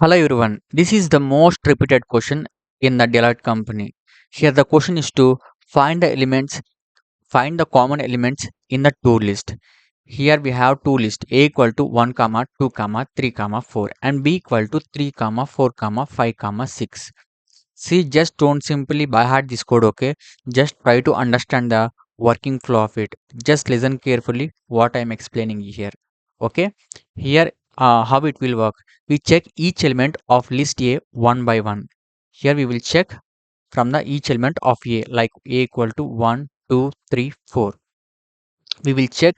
Hello everyone. This is the most repeated question in the Delloite company. Here the question is to find the common elements in the two list. Here we have two lists A equal to 1 comma 2 comma 3 comma 4 and B equal to 3 comma 4 comma 5 comma 6. See, just don't simply by heart this code, okay? Just try to understand the working flow of it. Just listen carefully what I am explaining here. Okay? Here, how it will work. We check each element of list A one by one. Here we will check from the each element of A, like A equal to 1, 2, 3, 4. We will check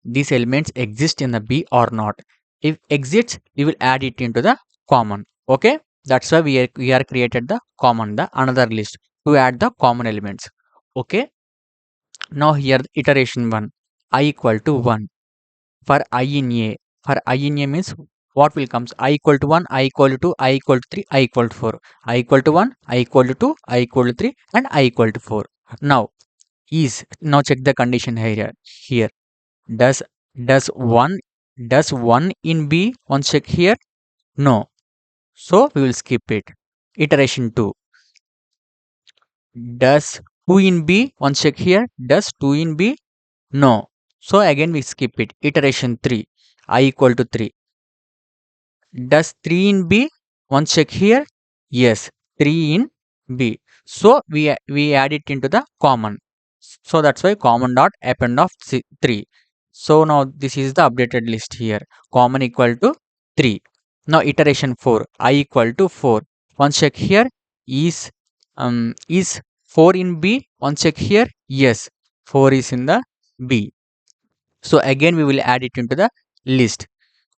these elements exist in the B or not. If exists, we will add it into the common. Okay, that's why we are created the common, the another list to add the common elements. Okay, now here the iteration 1, I equal to 1 for I in A. For I in A means what will comes I equal to 1, I equal to 2, I equal to 3, I equal to 4. I equal to 1, I equal to 2, I equal to 3, and I equal to 4. Now is, now check the condition here. Does does one does one in B one check here? No. So we will skip it. Iteration 2. Does 2 in B one check here? Does 2 in B? No. So again we skip it. Iteration 3. I equal to 3. Does 3 in B one check here? Yes. 3 in B. So we add it into the common. So that's why common dot append of 3. So now this is the updated list here. Common equal to 3. Now iteration 4. I equal to 4. One check here. Is 4 in B? One check here. Yes. 4 is in the B. So again we will add it into the list.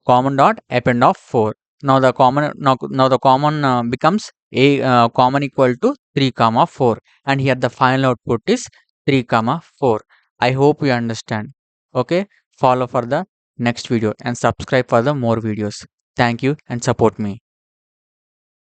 Common dot append of 4. Now the common becomes a common equal to 3 comma 4, and here the final output is 3 comma 4. I hope you understand. Okay, follow for the next video and subscribe for the more videos. Thank you and support me.